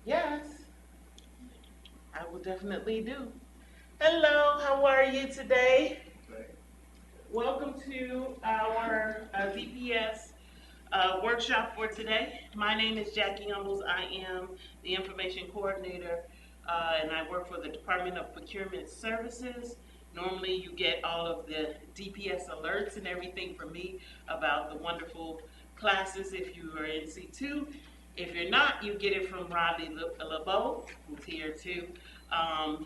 Yes, I will definitely do. Hello, how are you today? Welcome to our DPS workshop for today. My name is Jackie Humbles. I am the information coordinator and I work for the Department of Procurement Services. Normally you get all of the DPS alerts and everything from me about the wonderful classes if you are in C2. If you're not, you get it from Robbie LeBeau, who's here too.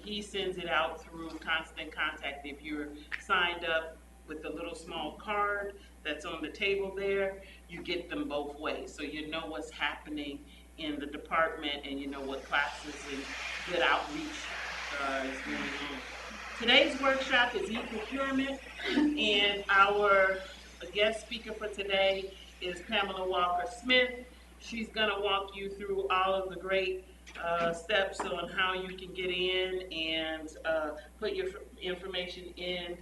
He sends it out through Constant Contact. If you're signed up with the little small card that's on the table there, you get them both ways. So you know what's happening in the department and you know what classes and good outreach is going on. Today's workshop is eProcurement, and our guest speaker for today is Pamela Walker Smith. She's going to walk you through all of the great steps on how you can get in and put your information in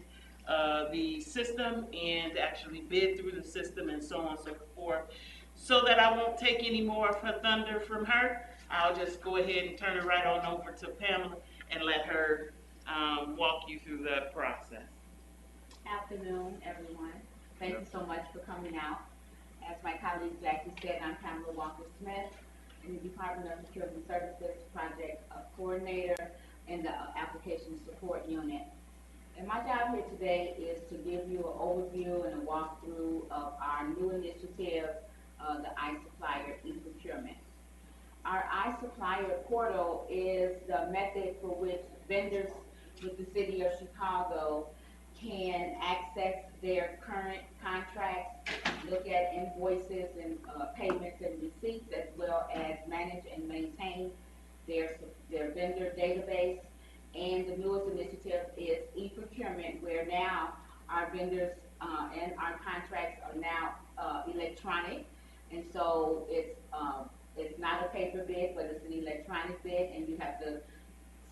the system and actually bid through the system and so on and so forth. So that I won't take any more of her thunder from her, I'll just go ahead and turn it right on over to Pamela and let her walk you through the process. Afternoon, everyone. Thank you so much for coming out. As my colleague Jackie said, I'm Pamela Walker Smith in the Department of Procurement Services Project Coordinator in the Application Support Unit. And my job here today is to give you an overview and a walkthrough of our new initiative, the iSupplier eProcurement. Our iSupplier portal is the method for which vendors with the City of Chicago can access their current contracts, look at invoices and payments and receipts, as well as manage and maintain their vendor database. And the newest initiative is eProcurement, where now our vendors and our contracts are now electronic, and so it's not a paper bid, but it's an electronic bid, and you have to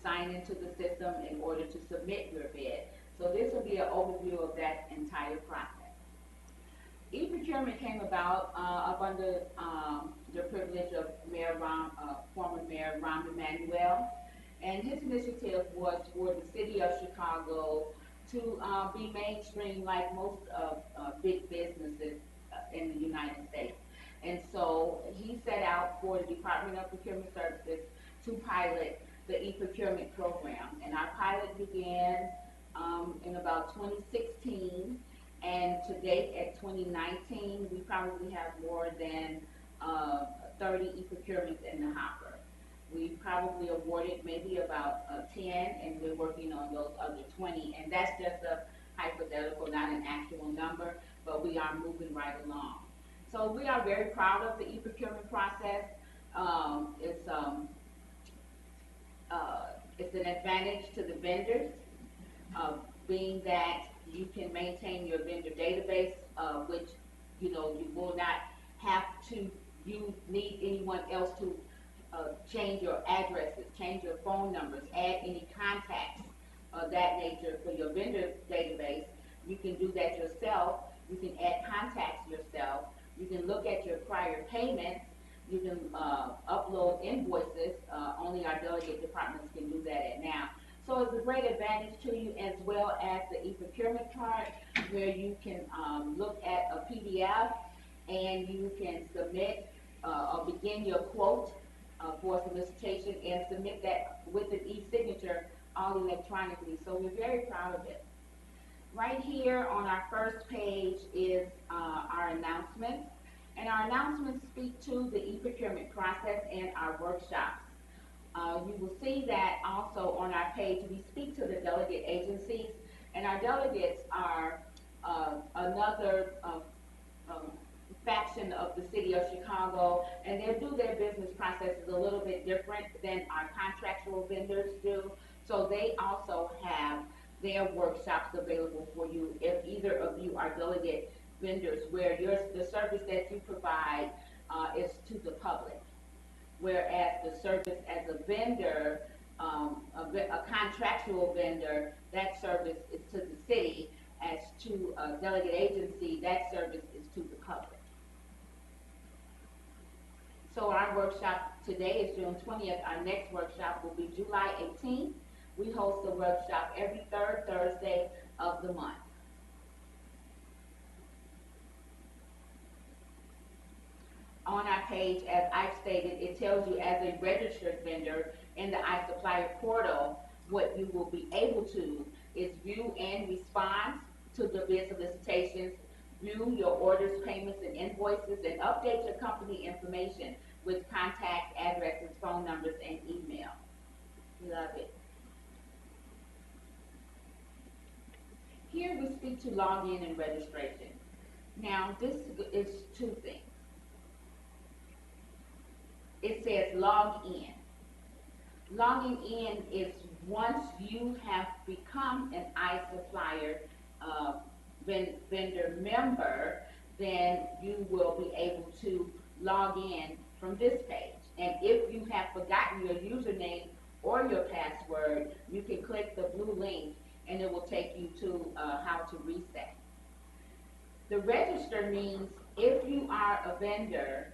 sign into the system in order to submit your bid. So this will be an overview of that entire process. E-procurement came about up under the privilege of former Mayor Rahm Emanuel, and his initiative was for the City of Chicago to be mainstream like most of big businesses in the United States. And so he set out for the Department of Procurement Services to pilot the e-procurement program. And our pilot began in about 2016, and to date at 2019, we probably have more than 30 e-procurements in the hopper. We probably awarded maybe about 10, and we're working on those other 20, and that's just a hypothetical, not an actual number, but we are moving right along. So we are very proud of the e-procurement process. It's an advantage to the vendors, being that you can maintain your vendor database, which you will not have to need anyone else to change your addresses, change your phone numbers, add any contacts of that nature for your vendor database. You can do that yourself. You can add contacts yourself. You can look at your prior payments. You can upload invoices. Only our delegate departments can do that now. So it's a great advantage to you, as well as the e-procurement card, where you can look at a PDF and you can submit or begin your quote for solicitation and submit that with an e-signature all electronically. So we're very proud of it. Right here on our first page is our announcements. And our announcements speak to the e-procurement process and our workshops. You will see that also on our page, we speak to the delegate agencies, and our delegates are another faction of the City of Chicago, and they do their business processes a little bit different than our contractual vendors do. So they also have their workshops available for you if either of you are delegate vendors, where the service that you provide is to the public, whereas the service as a vendor, a contractual vendor, that service is to the city. As to a delegate agency, that service is to the public. So our workshop today is June 20th. Our next workshop will be July 18th. We host a workshop every third Thursday of the month. On our page, as I've stated, it tells you as a registered vendor in the iSupplier portal, what you will be able to is view and respond to the bid solicitations, view your orders, payments, and invoices, and update your company information with contact addresses, phone numbers, and email. Love it. Here we speak to login and registration. Now, this is two things. It says log in. Logging in is once you have become an iSupplier vendor member, then you will be able to log in from this page. And if you have forgotten your username or your password, you can click the blue link and it will take you to how to reset. The register means if you are a vendor,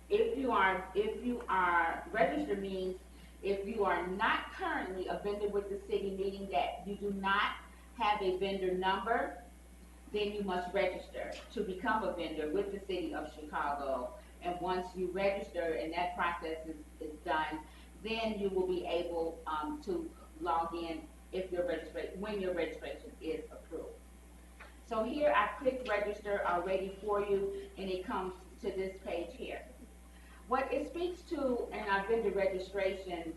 if you are registered means if you are not currently a vendor with the city, meaning that you do not have a vendor number, then you must register to become a vendor with the city of Chicago. And once you register and that process is done, then you will be able to log in if when your registration is approved. So here I clicked register already for you, and it comes to this page here. What it speaks to in our vendor registration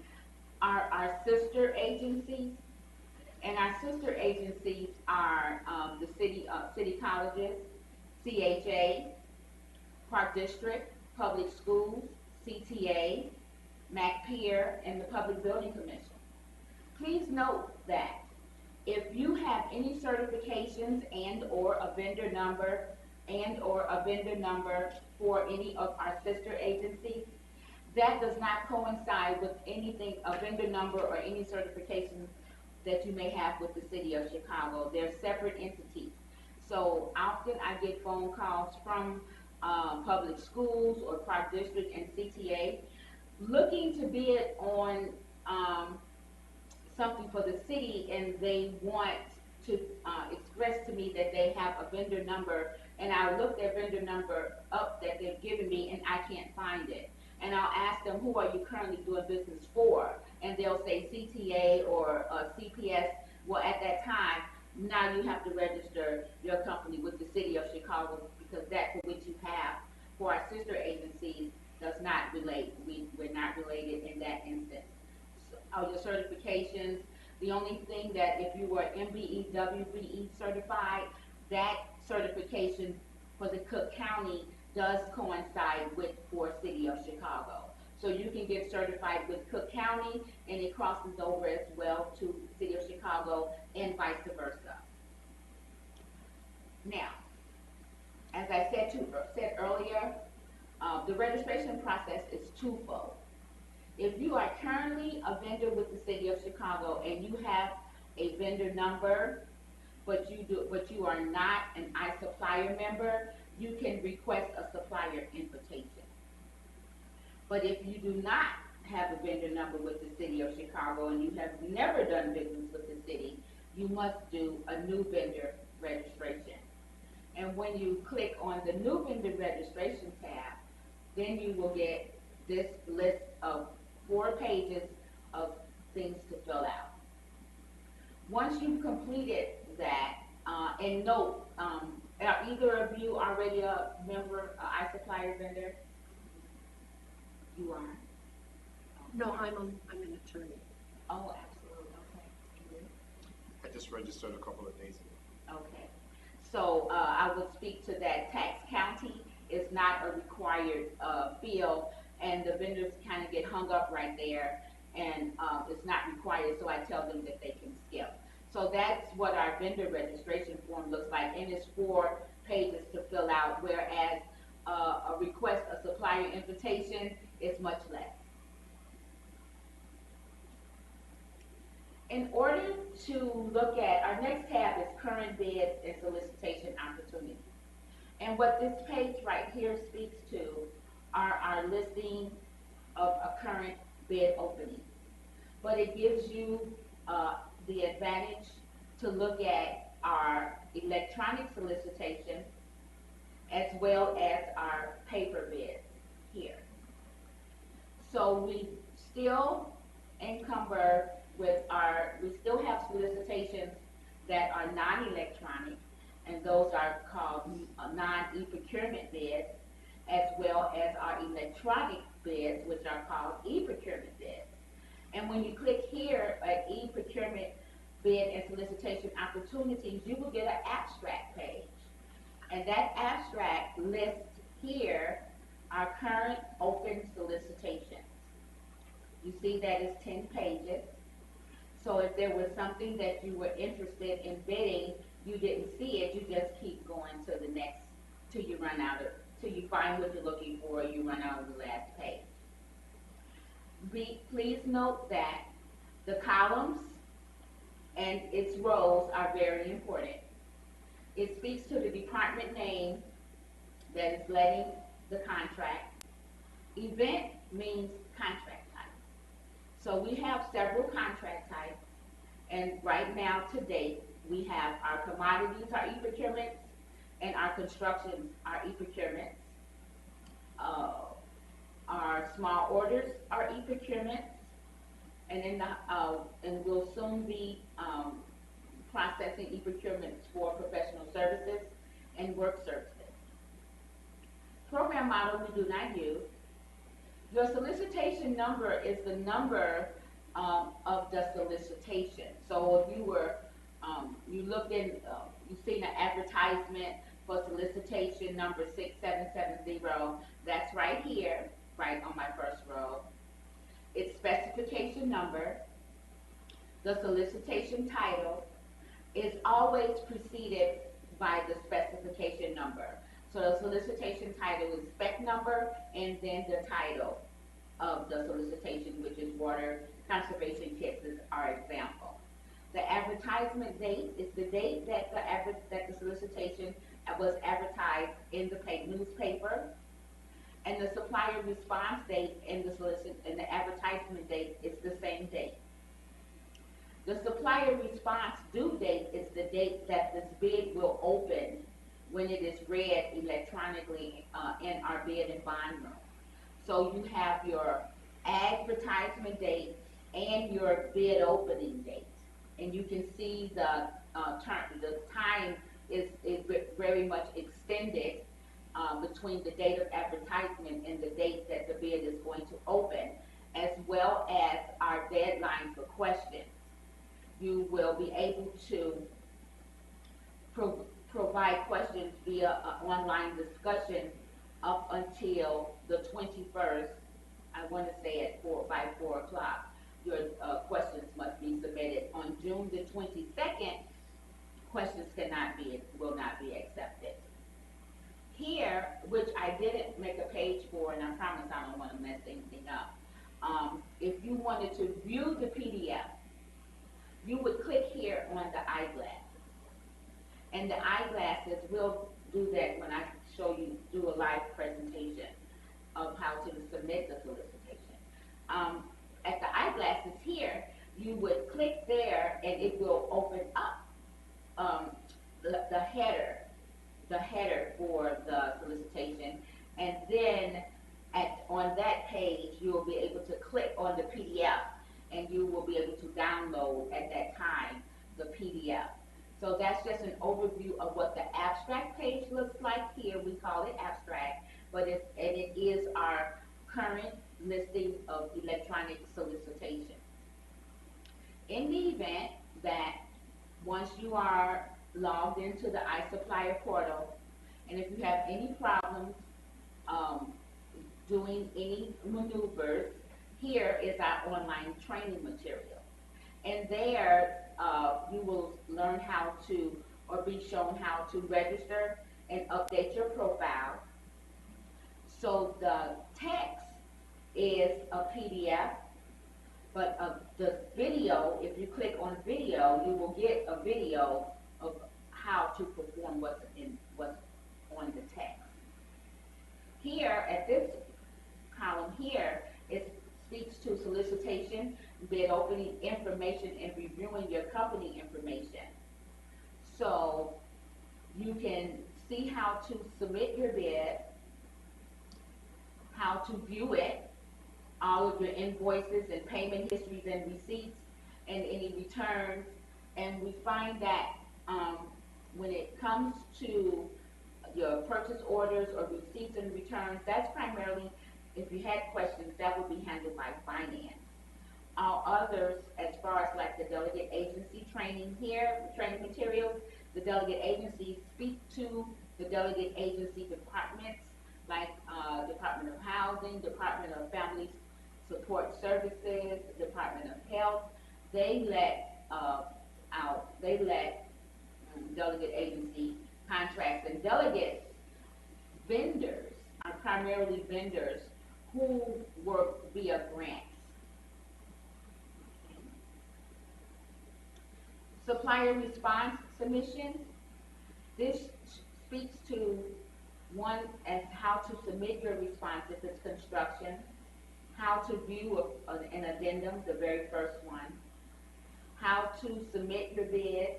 are our sister agencies, and our sister agencies are the city colleges, CHA, Park District, Public Schools, CTA, MacPeer, and the Public Building Commission. Please note that if you have any certifications and or a vendor number for any of our sister agencies, that does not coincide with anything, a vendor number or any certifications that you may have with the city of Chicago. They're separate entities. So often I get phone calls from public schools or Park District and CTA looking to bid on something for the city, and they want to express to me that they have a vendor number, and I look their vendor number up that they've given me and I can't find it. And I'll ask them, who are you currently doing business for? And they'll say CTA or CPS. Well, at that time, now you have to register your company with the city of Chicago, because that for which you have for our sister agencies does not relate. We're not related in that instance. So, your certifications, the only thing that if you were MBE, WBE certified, that certification for the Cook County does coincide with for City of Chicago. So you can get certified with Cook County, and it crosses over as well to City of Chicago and vice versa. Now, as I said earlier, the registration process is twofold. If you are currently a vendor with the City of Chicago and you have a vendor number, but you are not an iSupplier member, you can request a supplier invitation. But if you do not have a vendor number with the City of Chicago and you have never done business with the city, you must do a new vendor registration. And when you click on the new vendor registration tab, then you will get this list of 4 pages of things to fill out. Once you've completed that, and note, are either of you already a member, iSupplier vendor? You are? No, I'm an attorney. Oh, absolutely, okay. I just registered a couple of days ago. Okay, so I will speak to that. Tax county is not a required field, and the vendors kind of get hung up right there, and it's not required, so I tell them that they can skip. So that's what our vendor registration form looks like, and it's 4 pages to fill out, whereas a request a supplier invitation is much less. In order to look at, our next tab is current bids and solicitation opportunities. And what this page right here speaks to are our listing of a current bid opening. But it gives you the advantage to look at our electronic solicitation as well as our paper bids here. So we still encumber with we still have solicitations that are non-electronic, and those are called non-eProcurement bids, as well as our electronic bids, which are called eProcurement bids. And when you click here at eProcurement bid and solicitation opportunities, you will get an abstract page. And that abstract lists here our current open solicitations. You see that it's 10 pages. So if there was something that you were interested in bidding, you didn't see it, you just keep going to the next, till you run out of, till you find what you're looking for, you run out of the last page. Please note that the columns and its rows are very important. It speaks to the department name that is letting the contract. Event means contract type. So we have several contract types, and right now to date, we have our commodities, our eProcurements, and our constructions, our eProcurements. Our small orders are eProcurements, and and we'll soon be processing eProcurements for professional services and work services. Program model we do not use. Your solicitation number is the number of the solicitation. So if you were, you looked in, you've seen an advertisement for solicitation number 6770, that's right here, right on my first row. Its specification number, the solicitation title, is always preceded by the specification number. So the solicitation title is spec number and then the title of the solicitation, which is water conservation kits, is our example. The advertisement date is the date that the solicitation was advertised in the newspaper, and the supplier response date and the advertisement date is the same date. The supplier response due date is the date that this bid will open when it is read electronically in our bid and bond room. So you have your advertisement date and your bid opening date, and you can see the time is very much extended between the date of advertisement and the date that the bid is going to open, as well as our deadline for questions. You will be able to provide questions via an online discussion up until the 21st. I want to say by 4 o'clock. Your questions must be submitted. On June the 22nd, questions will not be accepted. Here, which I didn't make a page for, and I promise I don't want to mess anything up. If you wanted to view the PDF, you would click here on the eyeglasses. And the eyeglasses, we'll do that when I do a live presentation of how to submit the solicitation. At the eyeglasses here, you would click there and it will open up the header for the solicitation, and then on that page you will be able to click on the PDF and you will be able to download at that time the PDF. So that's just an overview of what the abstract page looks like here. We call it abstract, but it is our current listing of electronic solicitation. In the event that once you are logged into the iSupplier portal, and if you have any problems doing any maneuvers, here is our online training material. And there you will learn how to, or be shown how to register and update your profile. So the text is a PDF, but the video, if you click on video, you will get a video of how to perform what's on the text. Here, at this column here, it speaks to solicitation, bid opening information, and reviewing your company information. So you can see how to submit your bid, how to view it, all of your invoices and payment histories and receipts, and any returns. And we find that when it comes to your purchase orders or receipts and returns, that's primarily, if you had questions, that would be handled by finance. All others, as far as like the delegate agency training here, training materials, the delegate agencies speak to the delegate agency departments, like Department of Housing, Department of Family Support Services, Department of Health. They let delegate agency contracts, and delegates vendors are primarily vendors who work via grants. Supplier response submissions. This speaks to one as how to submit your response if it's construction, how to view an addendum, the very first one, how to submit your bid,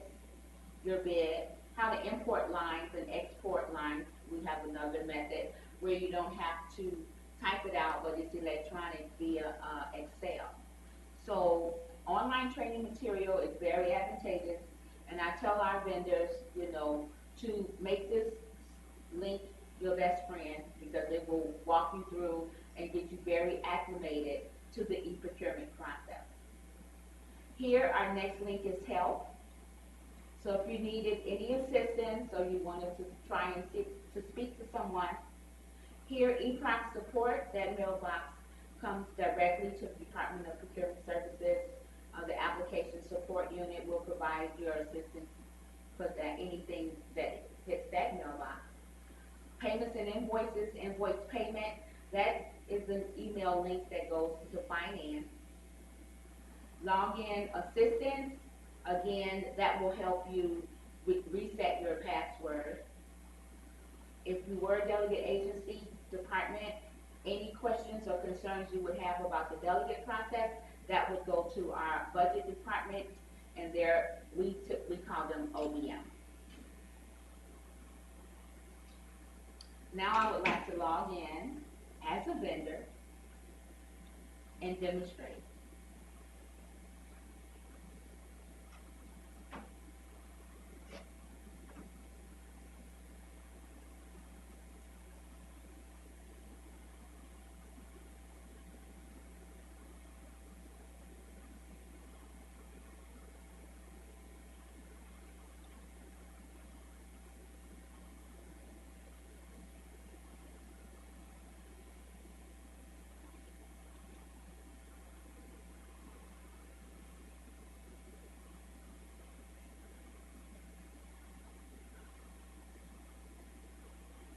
how to import lines and export lines. We have another method where you don't have to type it out, but it's electronic via Excel. So online training material is very advantageous, and I tell our vendors, to make this link your best friend, because it will walk you through and get you very acclimated to the eProcurement process. Here, our next link is help. So if you needed any assistance or you wanted to try and speak to someone, here, eProc support, that mailbox comes directly to the Department of Procurement Services. The application support unit will provide your assistance for anything that hits that mailbox. Payments and invoices, invoice payment, that is an email link that goes to finance. Login assistance, again, that will help you reset your password. If you were a delegate agency department, any questions or concerns you would have about the delegate process, that would go to our budget department, and there we call them OBM. Now I would like to log in as a vendor and demonstrate.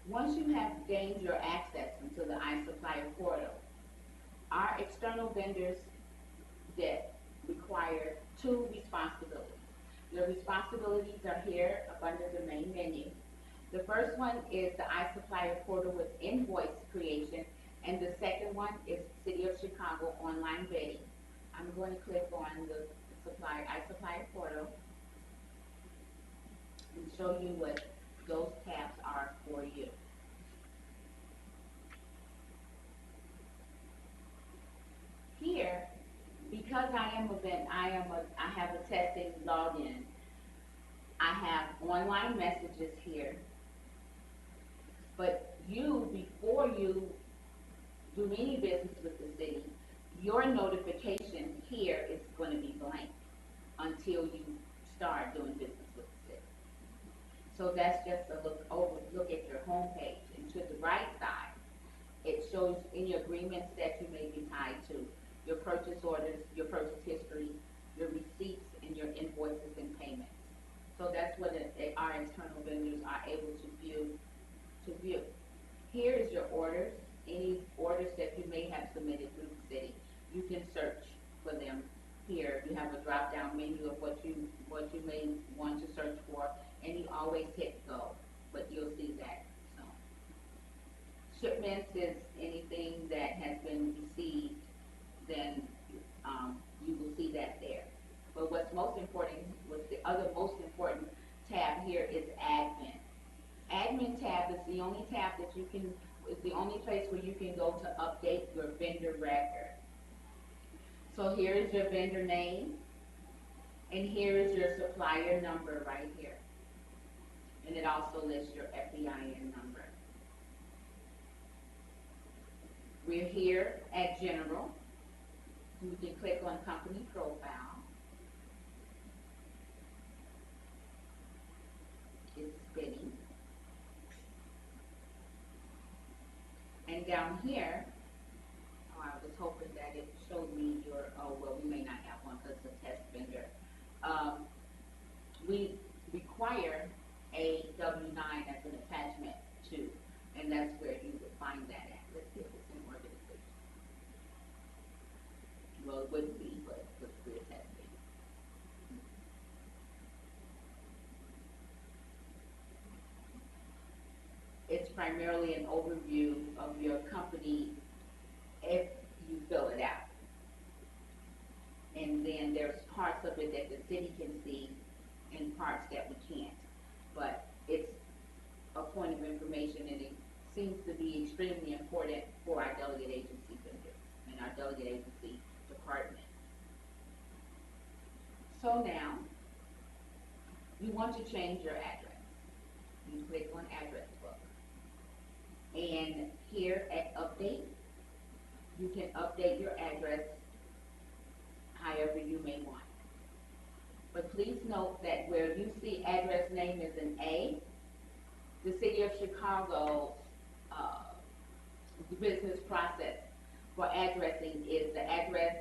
Once you have gained your access into the iSupplier portal, our external vendors that require two responsibilities. Your responsibilities are here up under the main menu. The first one is the iSupplier portal with invoice creation, and the second one is City of Chicago online bidding. I'm going to click on the iSupplier portal and show you what those tabs are for you. Here, because I have a testing login, I have online messages here. But before you do any business with the city, your notification here is going to be blank until you start doing business with the city. So that's just a look at your home page. And to the right side, it shows any agreements that you may be tied to, your purchase orders, your purchase history, your receipts, and your invoices and payments. So that's what our internal vendors are able to view. Here is your orders, any orders that you may have submitted through the city. You can search for them here. You have a drop-down menu of what you may want to search for, and you always hit go, but you'll see that update your vendor record. So here is your vendor name, and here is your supplier number right here. And it also lists your FEIN number. We're here at General. You can click on Company Profile. It's spinning. And down here, I was hoping that it showed me your, oh, well, we may not have one because it's a test vendor. We require a W-9 as an attachment to, and that's where you would find that at. Let's see if it's in organization. Well, it wouldn't be, but we're testing. It's primarily an overview of your company if you fill it out. And then there's parts of it that the city can see and parts that we can't. But it's a point of information, and it seems to be extremely important for our delegate agency vendors and our delegate agency department. So now, you want to change your address. You click on Address Book. And here at Update, you can update your address however you may want. But please note that where you see address name is an A, the City of Chicago's business process for addressing is the address,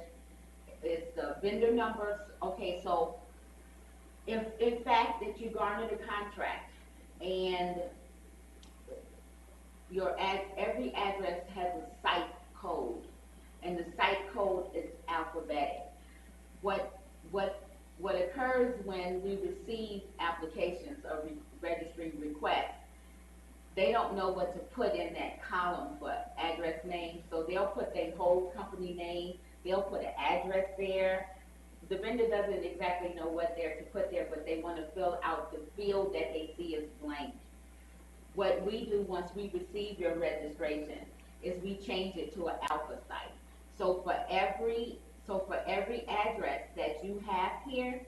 is the vendor numbers. Okay, so if in fact that you garnered a contract and every address has a site code, and the site code is alphabetic. What occurs when we receive applications or registry requests, they don't know what to put in that column for address name, so they'll put their whole company name, they'll put an address there. The vendor doesn't exactly know what they're to put there, but they want to fill out the field that they see as blank. What we do once we receive your registration is we change it to an alpha site. So for every address that you have here,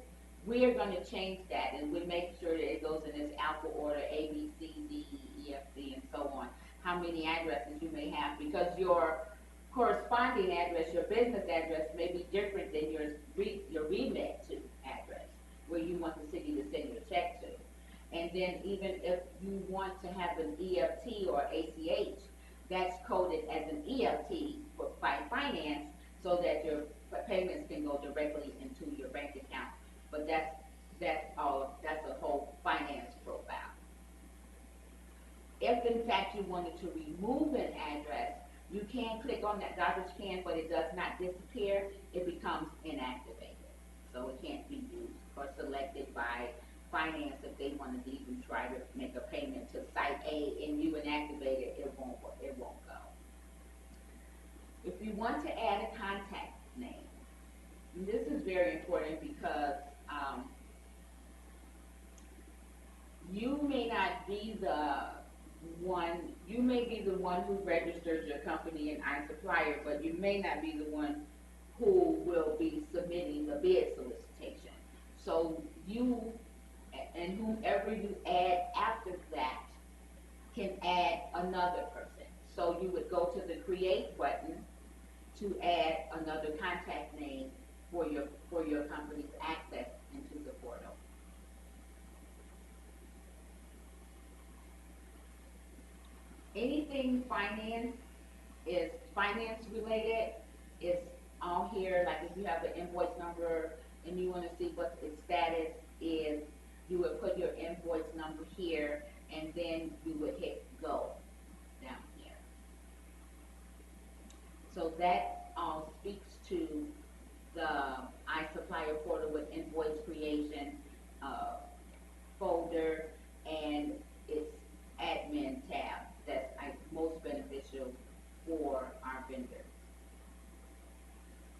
we are going to change that, and we make sure that it goes in this alpha order, A, B, C, D, E, F, G, and so on. How many addresses you may have, because your corresponding address, your business address, may be different than your remit to address, where you want the city to send your check to. And then even if you want to have an EFT or ACH, that's coded as an EFT by finance, so that your payments can go directly into your bank account. But that's a whole finance profile. If in fact you wanted to remove an address, you can click on that garbage can, but it does not disappear. It becomes inactivated. So it can't be used or selected by finance if they wanted to even try to make a payment to site A and you inactivate it, it won't go. If you want to add a contact name, and this is very important because you may not be the one, you may be the one who registers your company in iSupplier, but you may not be the one who will be submitting the bid solicitation. So you and whomever you add after that can add another person. So you would go to the create button to add another contact name for your company's access into the portal. Anything finance related is all here. Like if you have an invoice number and you want to see what its status is, you would put your invoice number here, and then you would hit go down here. So that all speaks to the iSupplier portal with invoice creation folder and its admin tab. That's most beneficial for our vendors.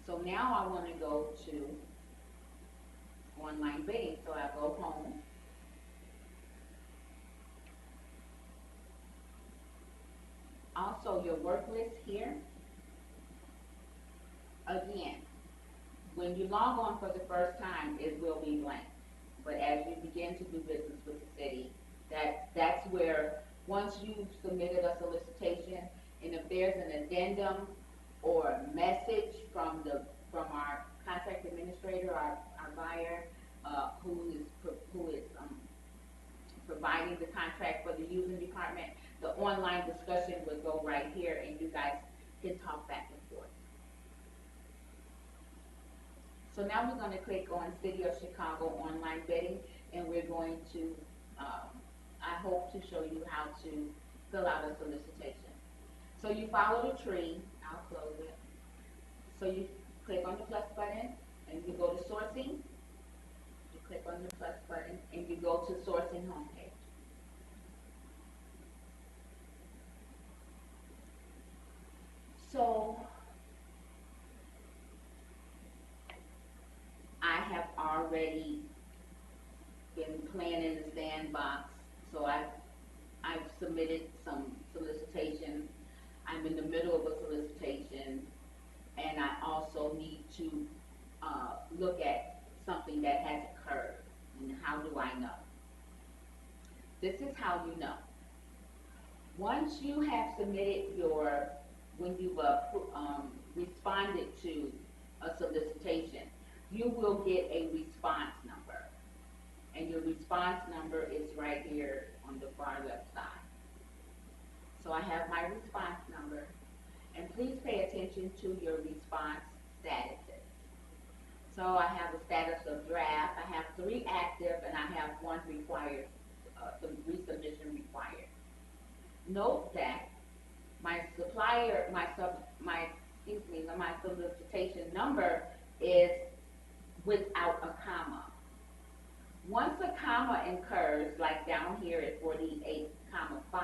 So now I want to go to online bidding. So I go home. Also, your work list here you log on for the first time, it will be blank. But as you begin to do business with the city, that's where, once you've submitted a solicitation, and if there's an addendum or a message from our contract administrator, our buyer, who is providing the contract for the using department, the online discussion would go right here, and you guys can talk back and forth. So now we're going to click on City of Chicago online bidding, and we're going to, I hope to show you how to fill out a solicitation. So you follow the tree, I'll close it. So you click on the plus button, and you go to sourcing. You click on the plus button, and you go to sourcing homepage. So I have already been playing in the sandbox, so I've submitted some solicitations. I'm in the middle of a solicitation, and I also need to look at something that has occurred. And how do I know? This is how you know. Once you have submitted when you've responded to a solicitation, you will get a response number. And your response number is right here on the far left side. So I have my response number, and please pay attention to your response statuses. So I have a status of draft, I have 3 active, and I have 1 required, the resubmission required. Note that my solicitation number is without a comma. Once a comma occurs, like down here at 48, 5,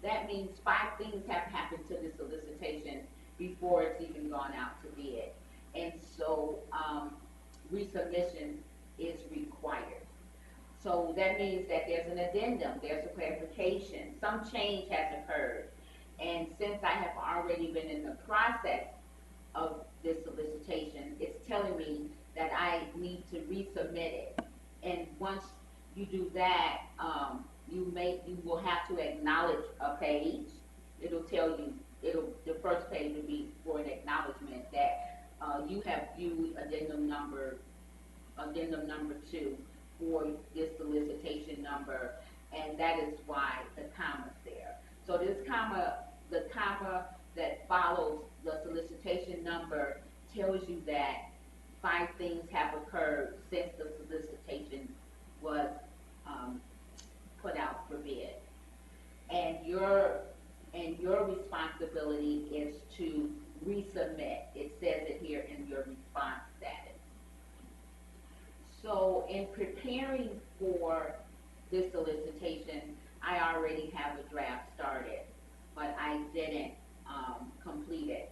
that means 5 things have happened to the solicitation before it's even gone out to bid. And so resubmission is required. So that means that there's an addendum, there's a clarification, some change has occurred. And since I have already been in the process of this solicitation, it's telling me that I need to resubmit it. And once you do that, you will have to acknowledge a page. It'll tell you, the first page will be for an acknowledgement that you have viewed addendum number 2 for this solicitation number, and that is why the comma's there. So this the comma that follows the solicitation number tells you that 5 things have occurred since the solicitation was put out for bid. And your responsibility is to resubmit. It says it here in your response status. So in preparing for this solicitation, I already have a draft started, but I didn't complete it.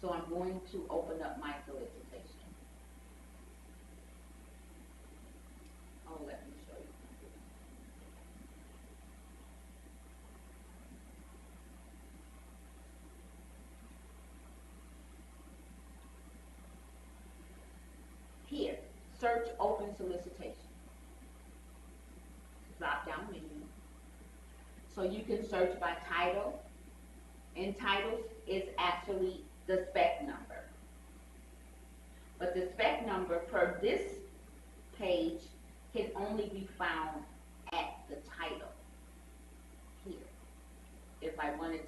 So I'm going to open up my solicitation. Oh, let me show you something. Here, search open solicitation. Drop down menu. So you can search by title, and titles is actually the spec number. But the spec number per this page can only be found at the title here. If I wanted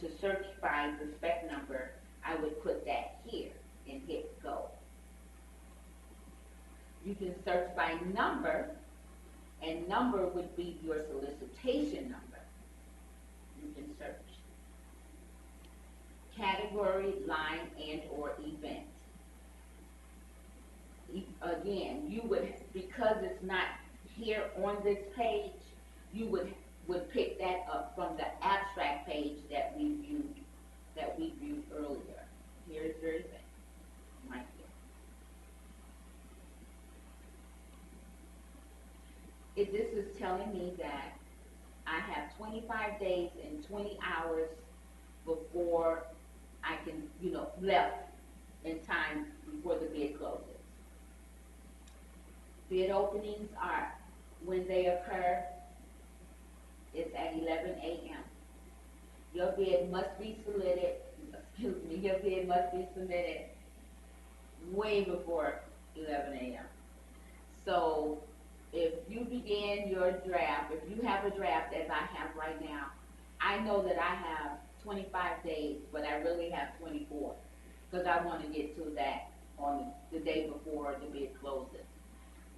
to search by the spec number, I would put that here and hit go. You can search by number, and number would be your solicitation number. You can search. Category, line, and or event. Again, you would, because it's not here on this page, you would pick that up from the abstract page that we viewed earlier. Here's your event, right here. This is telling me that I have 25 days and 20 hours before I can, left in time before the bid closes. Bid openings are, when they occur, it's at 11 a.m. Your bid must be submitted, your bid must be submitted way before 11 a.m. So if you begin your draft, if you have a draft as I have right now, I know that I have 25 days, but I really have 24, because I want to get to that on the day before the bid closes.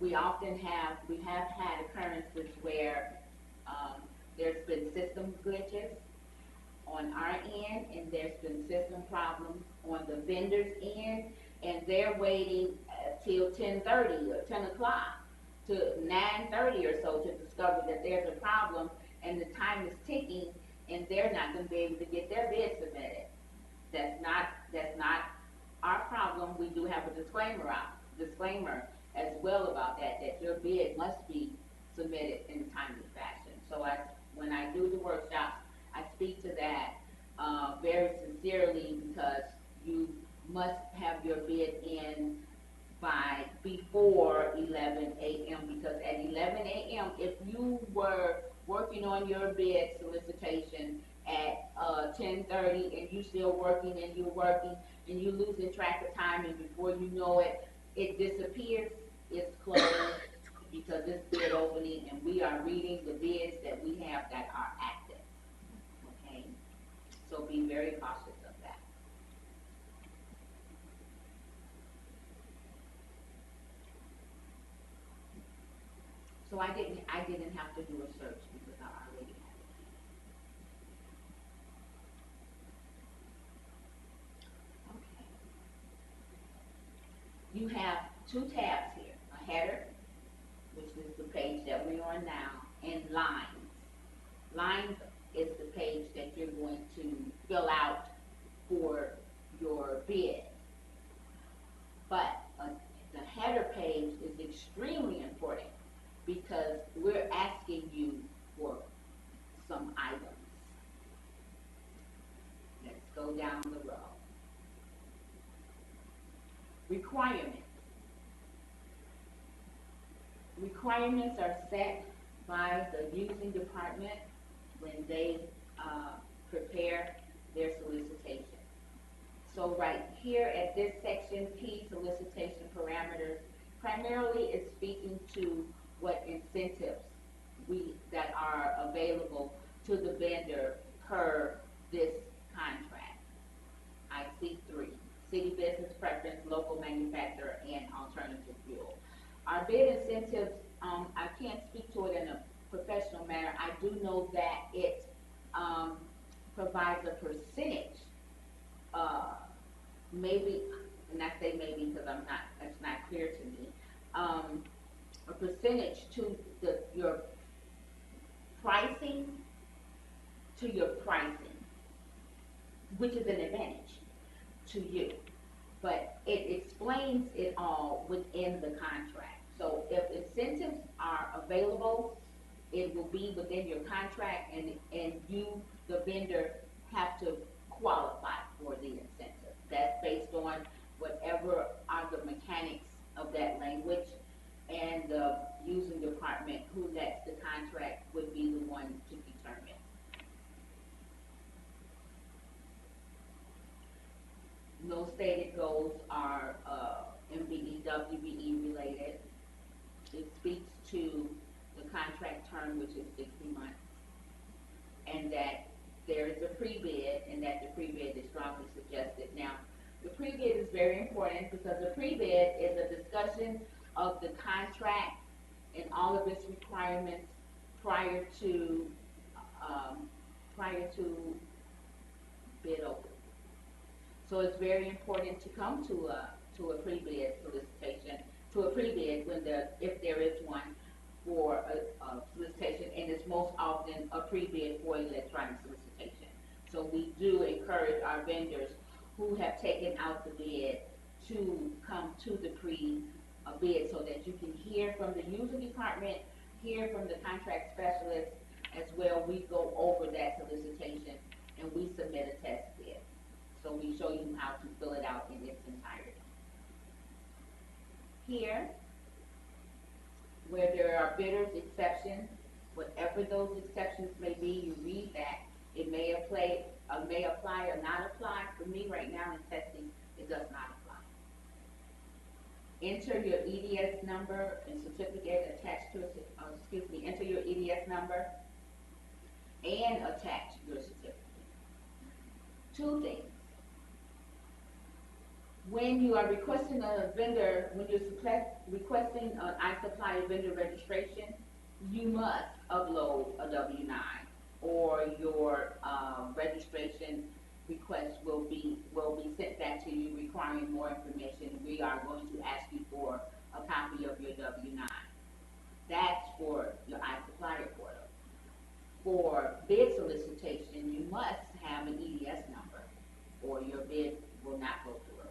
We have had occurrences where there's been system glitches on our end, and there's been system problems on the vendor's end, and they're waiting till 10:30 or 10 o'clock to 9:30 or so to discover that there's a problem, and the time is ticking, and they're not going to be able to get their bid submitted. That's not our problem. We do have a disclaimer as well about that your bid must be submitted in a timely fashion. So when I do the workshops, I speak to that very sincerely, because you must have your bid in by before 11 a.m. because at 11 a.m., if you were working on your bid solicitation at 10:30 and you still working and you're working and you're losing track of time, and before you know it, it disappears, it's closed because it's bid opening and we are reading the bids that we have that are active. Okay? So be very cautious of that. So I didn't have to do a search because I already had it. Okay. You have two tabs here, a header, which is the page that we're on now, and lines. Lines is the page that you're going to fill out for your bid. But the header page is extremely important because we're asking you for some items. Let's go down the row. Requirements. Requirements are set by the using department when they prepare their solicitation. So right here at this section, P, solicitation parameters, primarily it's speaking to what incentives that are available to the vendor per this contract. I see 3, city business preference, local manufacturer, and alternative fuel. Our bid incentives, I can't speak to it in a professional manner. I do know that it provides a percentage, maybe, and I say maybe because that's not clear to me, a percentage to your pricing, which is an advantage to you. But it explains it all within the contract. So if incentives are available, it will be within your contract, and you, the vendor, have to qualify for the incentive. That's based on whatever are the mechanics of that language, and the using department who lets the contract would be the one to determine. No stated goals are MBE, WBE related. It speaks to the contract term, which is 60 months, and that there is a pre-bid, and that the pre-bid is strongly suggested. Now, the pre-bid is very important because the pre-bid is a discussion of the contract and all of its requirements prior to bid opening. So it's very important to come to a pre-bid solicitation, to a pre-bid if there is one for a solicitation, and it's most often a pre-bid for electronic solicitation. So we do encourage our vendors who have taken out the bid to come to the pre-bid so that you can hear from the user department, hear from the contract specialist as well. We go over that solicitation and we submit a test bid. So we show you how to fill it may apply or not apply. For me right now in testing, it does not apply. Enter your EDS number and certificate attached to it, enter your EDS number and attach your certificate. Two things. When you are requesting a vendor, when you're requesting an iSupplier vendor registration, you must upload a W-9 or your registration request will be sent back to you requiring more information. We are going to ask you for a copy of your W-9. That's for your iSupplier portal. For bid solicitation, you must have an EDS number or your bid will not go through.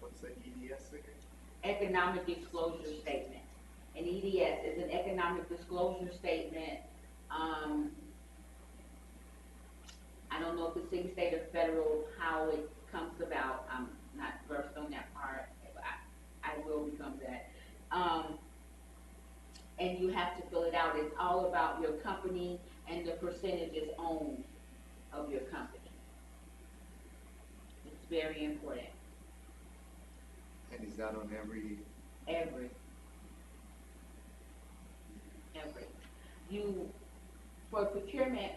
What's the EDS again? Economic disclosure statement. An EDS is an economic disclosure statement. I don't know if it's city, state, or federal, how it comes about. I'm not versed on that part, but I will become that. And you have to fill it out. It's all about your company and the percentages owned of your company. It's very important. And is that on every? Every. For procurement,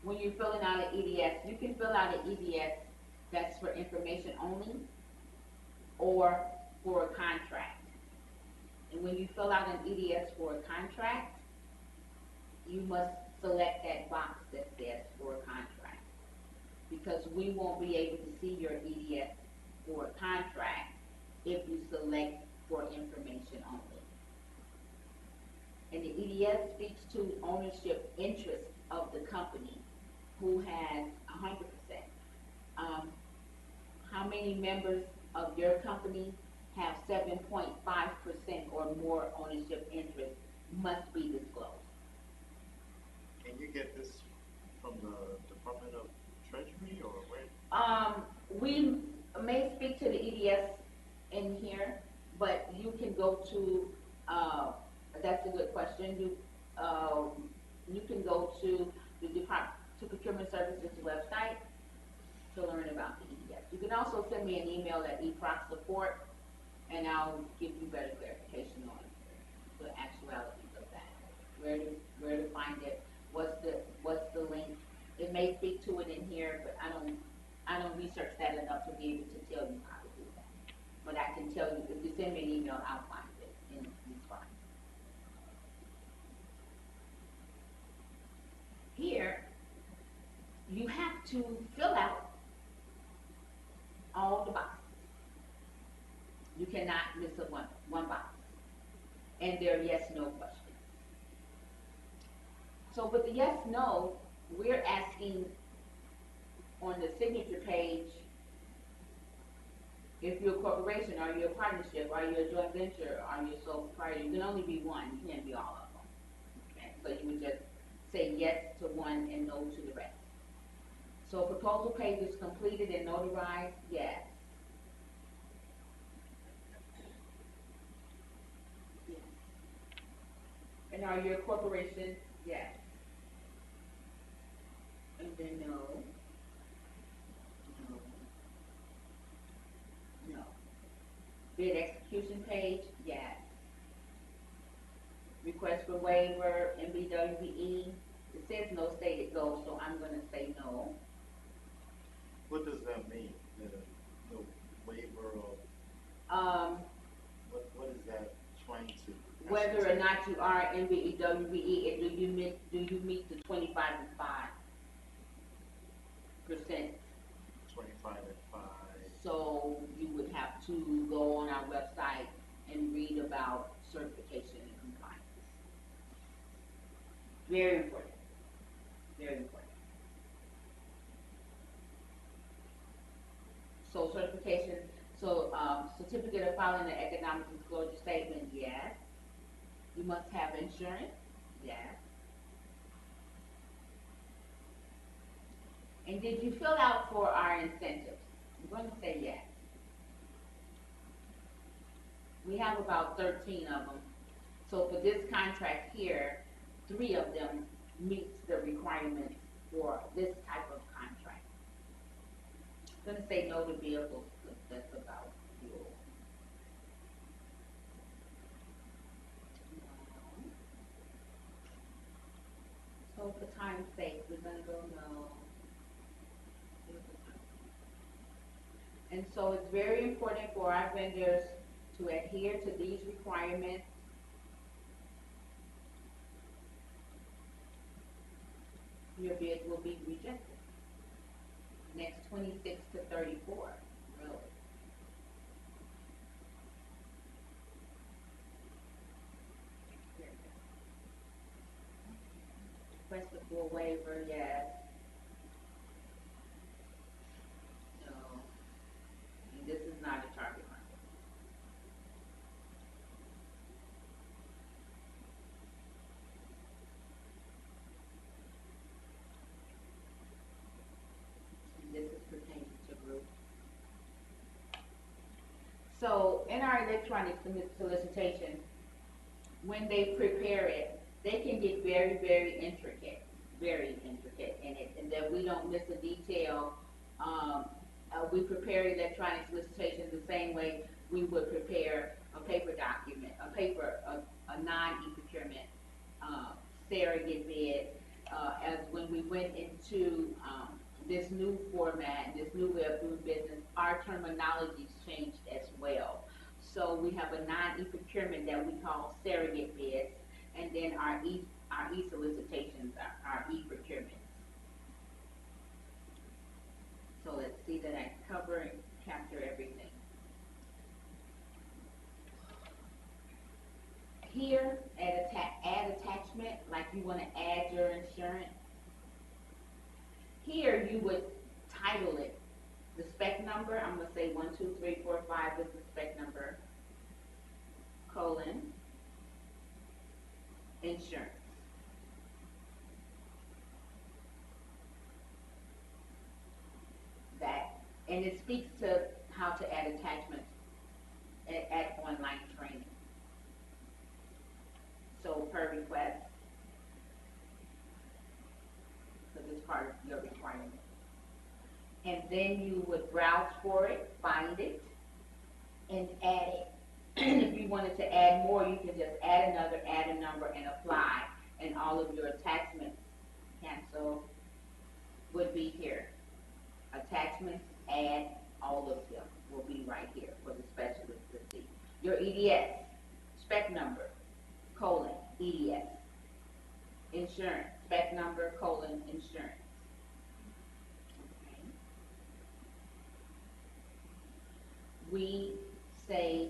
when you're filling out an EDS, you can fill out an EDS that's for information only or for a contract. And when you fill out an EDS for a contract, you must select that box that says for a contract, because we won't be able to see your EDS for a contract if you select for information only. And the EDS speaks to ownership interest of the company who has 100%. How many members of your company have 7.5% or more ownership interest must be disclosed. Can you get this from the Department of Treasury or where? We may speak to the EDS in here, but you can go to, that's a good question. You can go to the Department to Procurement Services website to learn about the EDS. You can also send me an email at eProcurement, and I'll give you better clarification on the actualities of that. Where to find it? What's the link? It may speak to it in here, but I don't research that enough to be able to tell you how to do that. But I can tell you, if you send me an email, I'll find it in these files. Here, you have to fill out all the boxes. You cannot miss one box. And they're yes/no questions. So with the yes/no, we're asking on the signature page, if you're a corporation, are you a partnership, are you a joint venture, are you a sole proprietor? You can only be one, you can't be all of them. Okay? So you would just say yes to one and no to the rest. So proposal page is completed and notarized, yes. Yes. And are you a corporation? Yes. And then no. No. No. Bid execution page? Yes. Request for waiver, MBWE? It says no stated goal, so I'm going to say no. What does that mean? The waiver of? What is that trying to? Whether or not you are MBWE, and do you meet the 25 and 5%? 25 and 5. So you would have to go on our website and read about certification and compliance. Very important. Very important. So certification, certificate of filing an economic disclosure statement, yes. You must have insurance, yes. And did you fill out for our incentives? I'm going to say yes. We have about 13 of them. So for this contract here, 3 of them meets the requirements for this type of contract. I'm gonna say no to vehicles, because that's about fuel. So for time's sake, we're gonna go no. And so it's very important for our vendors to adhere to these requirements. Your bid will be rejected. Next 26 to 34, really. Request a full waiver, yes. No. And this is not a target market. And this is pertaining to group. So in our electronic solicitation, when they prepare it, they can get very, very intricate in it, and that we don't miss a detail. We prepare electronic solicitations the same way we would prepare a paper document, a non-e-procurement surrogate bid. As when we went into this new format, this new way of doing business, our terminologies changed as well. So we have a non-e-procurement that we call surrogate bids, and then our e-solicitations are e-procurements. So let's see that I cover and capture everything. Here, add attachment, like you want to add your insurance. Here, you would title it the spec number. I'm going to say 1, 2, 3, 4, 5 is the spec number, colon, insurance. That, and it speaks to how to add attachments at online training. So per request, so this part of your requirement. And then you would browse for it, find it, and add it. And if you wanted to add more, you can just add another, add a number, and apply, and all of your attachments, cancel, would be here. Attachments, add, all of them will be right here for the specialist to see. Your EDS, spec number, colon, EDS. Insurance, spec number, colon, insurance. Okay. We say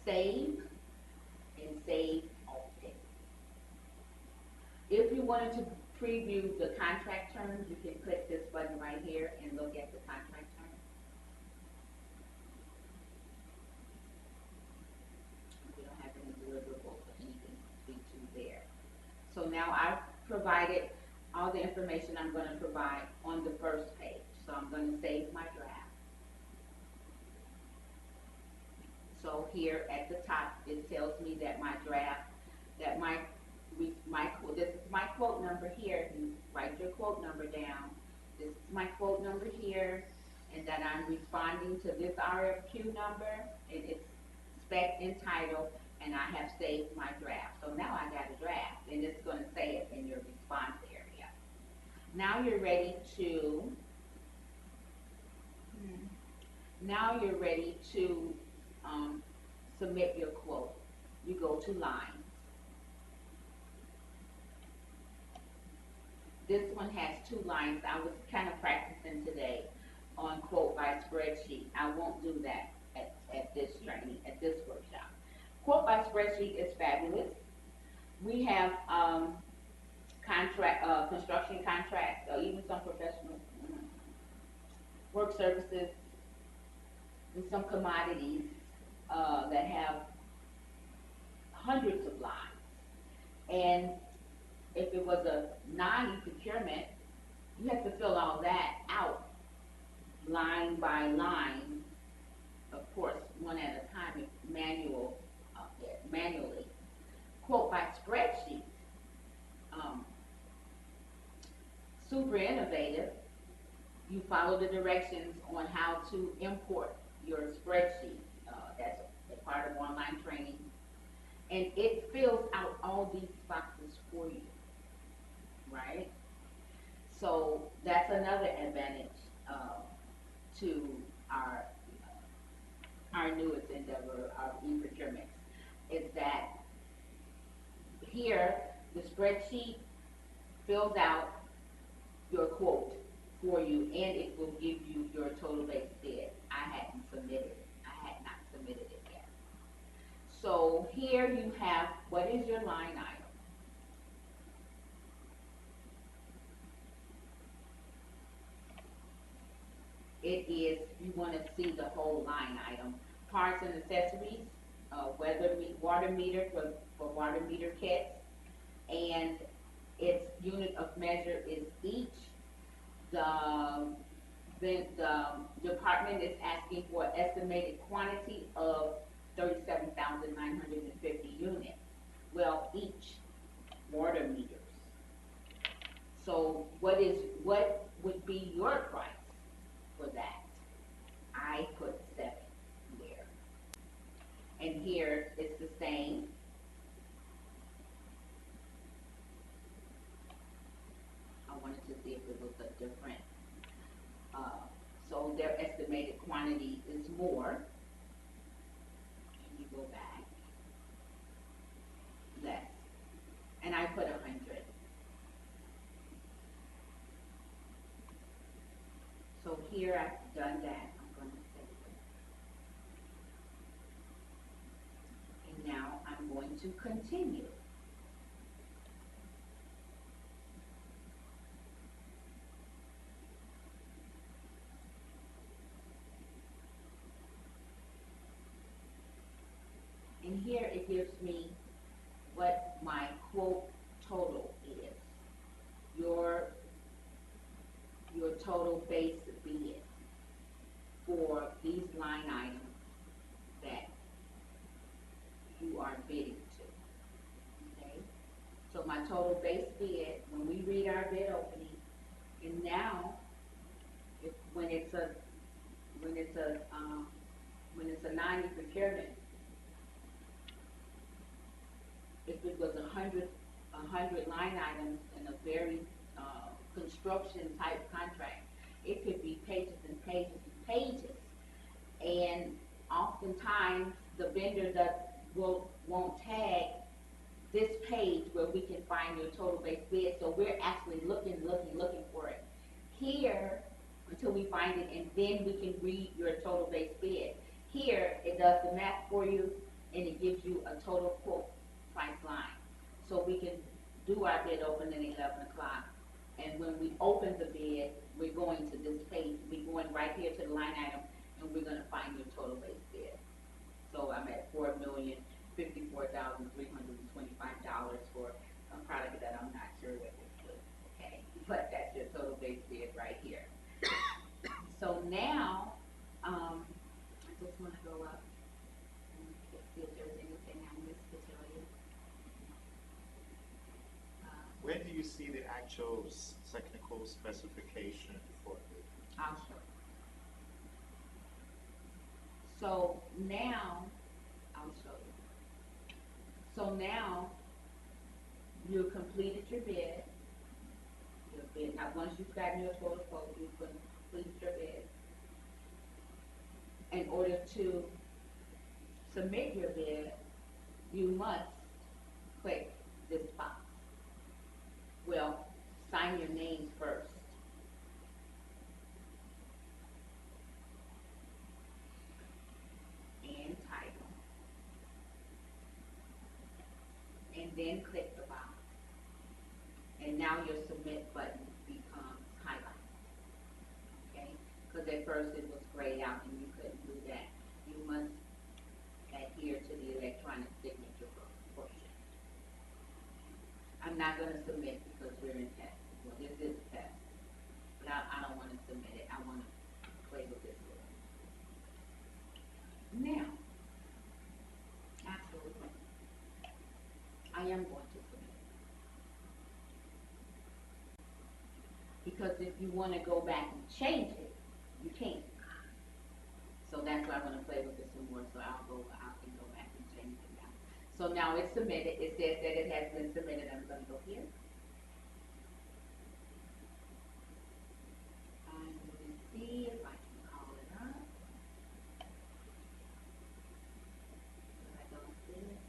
save and save often. If you wanted to preview the contract terms, you can click this button right here and look at the contract terms. We don't have any deliverables or anything to speak to there. So now I've provided all the information I'm going to provide on the first page. So I'm going to save my draft. So here at the top, it tells me that my draft, that this is my quote number here. You write your quote number down. This is my quote number here, and that I'm responding to this RFQ number, and it's spec entitled, and I have saved my draft. So now I got a draft, and it's going to say it in your response area. Now you're ready to. Submit your quote. You go to lines. This one has 2 lines. I was kind of practicing today on quote by spreadsheet. I won't do that at this training, at this workshop. Quote by spreadsheet is fabulous. We have construction contracts, or even some professional work services, and some commodities that have hundreds of lines. And if it was a non-procurement, you have to fill all that out line by line, of course, one at a time, manually. Quote by spreadsheet, super innovative, you follow the directions on how to import your spreadsheet. That's a part of online training. And it fills out all these boxes for you, right? So that's another advantage to our our newest endeavor, our eProcurement, is that here the spreadsheet fills out your quote for you, and it will give you your total base bid. I hadn't submitted it. I had not submitted it yet. So here you have what is your line item. It is, you want to see the whole line item. Parts and accessories, water meter for water meter kits, and its unit of measure is each. The department is asking for an estimated quantity of 37,950 units. Well, each water meters. So what would be your price for that? I put 7 here. And here it's the same. I wanted to see if it was a different. So their estimated quantity is more. And you go back. Less. And I put 100. So here I've done that. I'm going to save it. And now I'm going to continue. And here it gives me what my quote total is. Your total base bid for these line items that you are bidding to. Okay? So my total base bid, when we read our bid opening, and now when it's a 90 procurement, if it was 100 line items in a very construction type contract, it could be pages and pages and pages. And oftentimes the vendor won't tag this page where we can find your total base bid. So we're actually looking for it here until we find it, and then we can read your total base bid. Here it does the math for you, and it gives you a total quote price line. So we can do our bid open at 11 o'clock. And when we open the bid, we're going to this page. We're going right here to the line item, and we're going to find your total base bid. So I'm at $4,054,325 for a product that I'm not sure what it is. Okay, but that's your total base bid right here. So now, I just want to go up and see if there's anything I missed to tell you. Where do you see the actual technical specification for it? I'll show you. So now, I'll show you. So now, you completed your bid. Now, once you've gotten your total quote, you've completed your bid. In order to submit your bid, you must click this box. Well, sign your names first. And title. And then click the box. And now your submit button becomes highlighted. Okay? Because at first it was grayed out and you couldn't do that. You must adhere to the electronic signature portion. I'm not going to submit because we're in test. Well, this is a test. But I don't want to submit it. I want to play with this a little. Now, absolutely, I am going to submit. Because if you wanna go back and change it, you can't. So that's why I wanna play with this some more, so I can go back and change it now. So now it's submitted, it says that it has been submitted, I'm gonna go here. I'm gonna see if I can call it up. But I don't see it.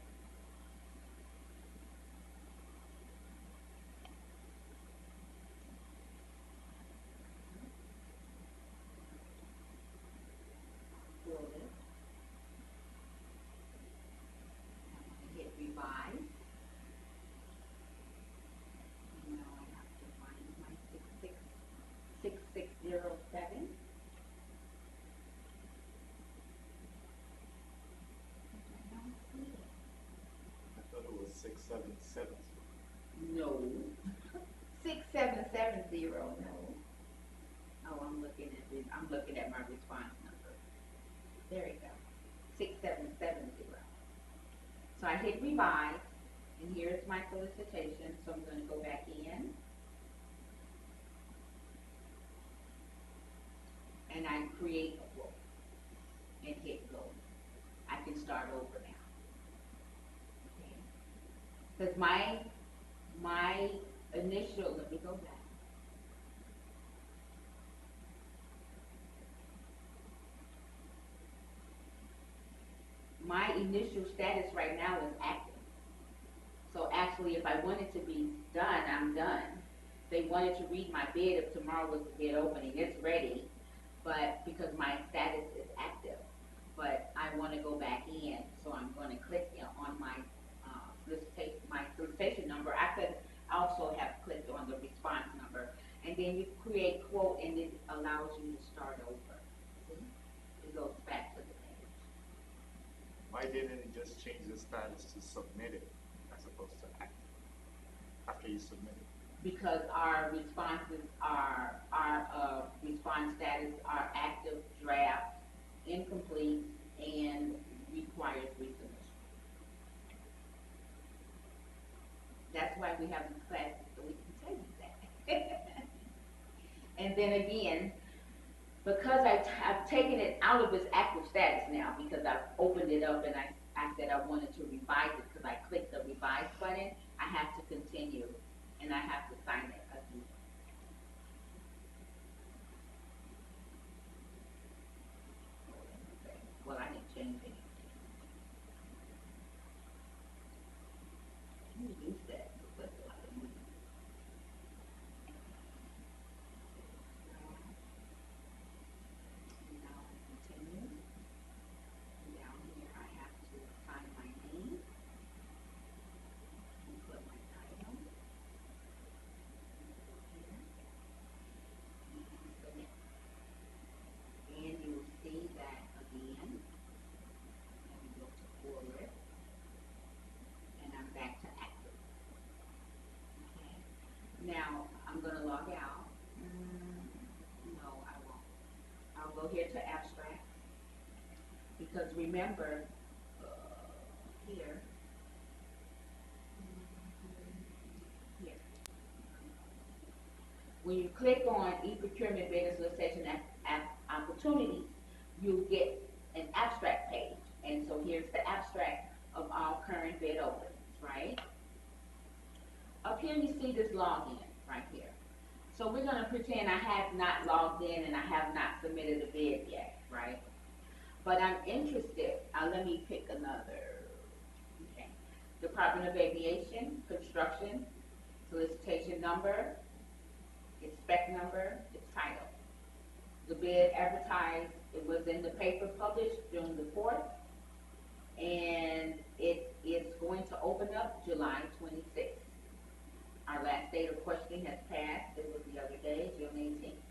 Pull it. Hit revise. And now I have to find my 6607. I don't see it. I thought it was 677. No. 6770, no. Oh, I'm looking at my response number. There you go. 6770. So I hit revise, and here's my solicitation, so I'm gonna go back in. And I create a quote and hit go. I can start over now. Okay. Because my initial, let me go back. My initial status right now is active. So actually, if I wanted to be done, I'm done. If they wanted to read my bid, if tomorrow was the bid opening, it's ready, but because my status is active. But I want to go back in, so I'm going to click on my solicitation number. I could also have clicked on the response number, and then you create quote, and it allows you to start over. See? It goes back to the page. Why didn't it just change the status to submitted as opposed to active after you submit it? Because our responses are, our response status are active, draft, incomplete, and requires resubmission. That's why we have these classes, so we can tell you that. And then again, because I've taken it out of its active status now, because I've opened it up and I said I wanted to revise it, because I clicked the revise button, I have to continue, and I have to sign it again. Well, I didn't change anything. Let me use that. That's a lot of money. Now I continue. And down here I have to sign my name and put my title here. And submit. And you will see that again. Let me go to forward. And I'm back to active. Okay. Now I'm going to log out. No, I won't. I'll go here to abstract. Because remember, here, when you click on eProcurement bid and solicitation opportunities, you get an abstract page. And so here's the abstract of all current bid openings, right? Up here you see this login right here. So we're going to pretend I have not logged in and I have not submitted a bid yet, right? But I'm interested, let me pick another, okay. Department of Aviation, construction, solicitation number, its spec number, its title. The bid advertised, it was in the paper published June the 4th, and it is going to open up July 26th. Our last date of questioning has passed, it was the other day, June 18th.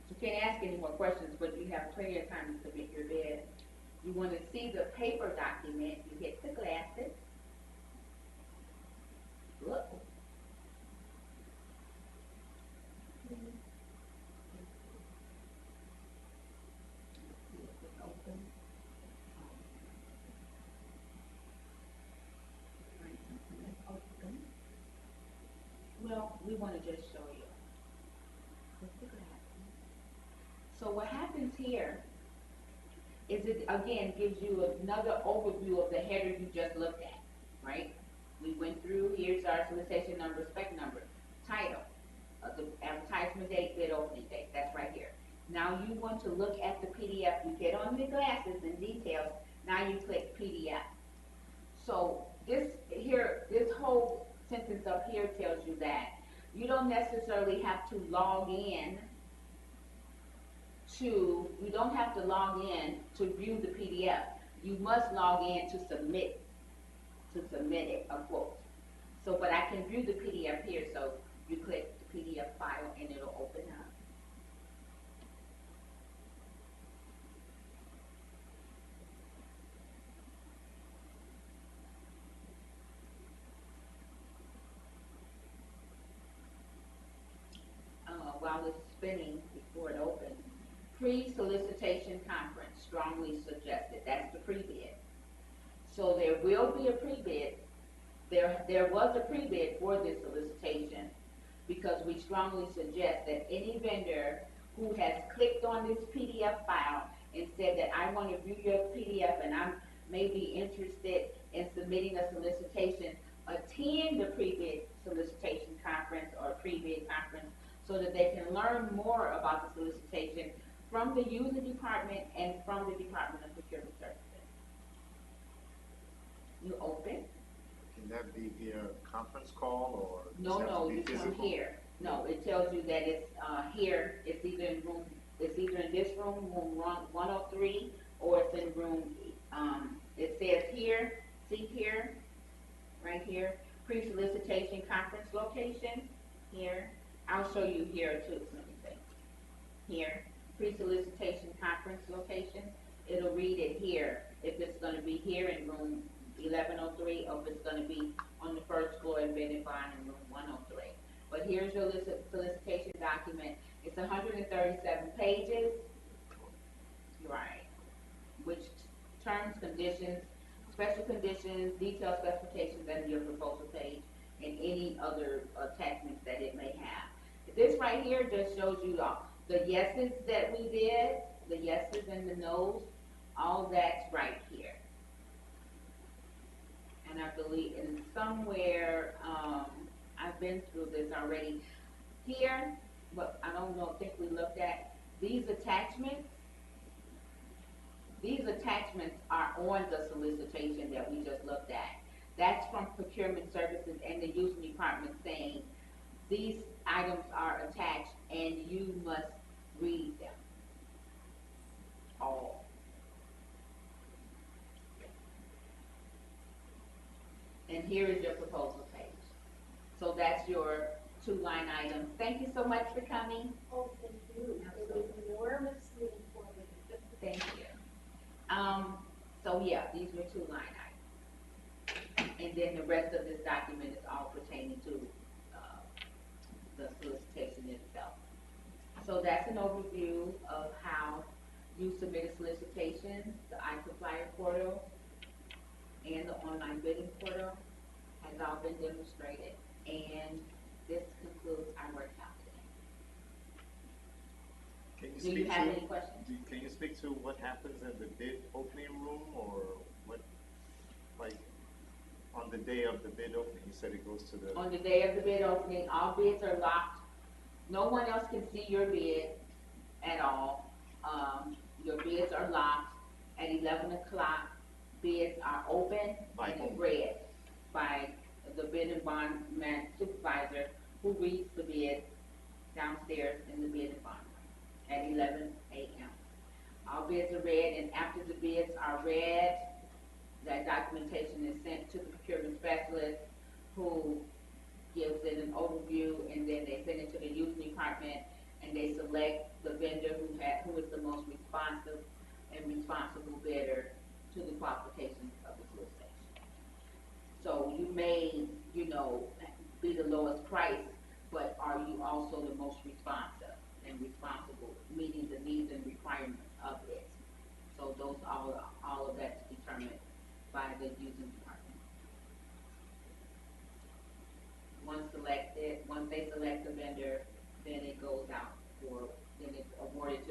You can't ask any more questions, but you have plenty of time to submit your bid. You want to see the paper document, you hit the glasses. Look. Well, we want to just show you. So what happens here is it again gives you another overview of the header you just looked at, right? We went through, here's our solicitation number, spec number, title, the advertisement date, bid opening date, that's right here. Now you want to look at the PDF, you get on your glasses and details, now you click PDF. So this whole sentence up here tells you that you don't necessarily have to log in you don't have to log in to view the PDF. You must log in to submit it, a quote. So, but I can view the PDF here, so you click the PDF file and it'll open up. While it's spinning before it opens, pre-solicitation conference, strongly suggested. That's the pre-bid. So there will be a pre-bid. There was a pre-bid for this solicitation because we strongly suggest that any vendor who has clicked on this PDF file and said that I want to view your PDF and I'm maybe interested in submitting a solicitation, attend the pre-bid solicitation conference or pre-bid conference so that they can learn more about the solicitation from the user department and from the Department of Procurement Services. You open. Can that be via conference call or? No, you come here. No, it tells you that it's here. It's either in this room, room 103, or it's in room. It says here. See here, right here, pre-solicitation conference location. Here, I'll show you here too. Let me see. Here, pre-solicitation conference location. It'll read it here if it's going to be here in room 1103 or if it's going to be on the first floor in Bennett Barn in room 103. But here's your solicitation document. It's 137 pages. Right. Which terms, conditions, special conditions, detailed specifications, and your proposal page, and any other attachments that it may have. This right here just shows you the yeses that we did, the yeses and the nos, all that's right here. And I believe in somewhere, I've been through this already. Here, but I don't know, I think we looked at these attachments. These attachments are on the solicitation that we just looked at. That's from procurement services and the user department saying these items are attached and you must read them all. And here is your proposal page. So that's your 2-line item. Thank you so much for coming. Oh, thank you. It was enormously informative. Thank you. So yeah, these were 2-line items. And then the rest of this document is all pertaining to the solicitation itself. So that's an overview of how you submit a solicitation. The iSupplier portal and the online bidding portal has all been demonstrated. And this concludes our workshop today. Do you have any questions? Can you speak to what happens in the bid opening room, or what, like, on the day of the bid opening? You said it goes to the... On the day of the bid opening, all bids are locked. No one else can see your bid at all. Your bids are locked. At 11 o'clock, bids are open and read by the bid and bond man supervisor who reads the bid downstairs in the bid and bond at 11 a.m. All bids are read, and after the bids are read, that documentation is sent to the procurement specialist who gives it an overview, and then they send it to the user department, and they select the vendor who is the most responsive and responsible bidder to the qualifications of the solicitation. So you may, be the lowest price, but are you also the most responsive and responsible, meeting the needs and requirements of it? So those all of that's determined by the user department. Once they select the vendor, then it goes out then it's awarded to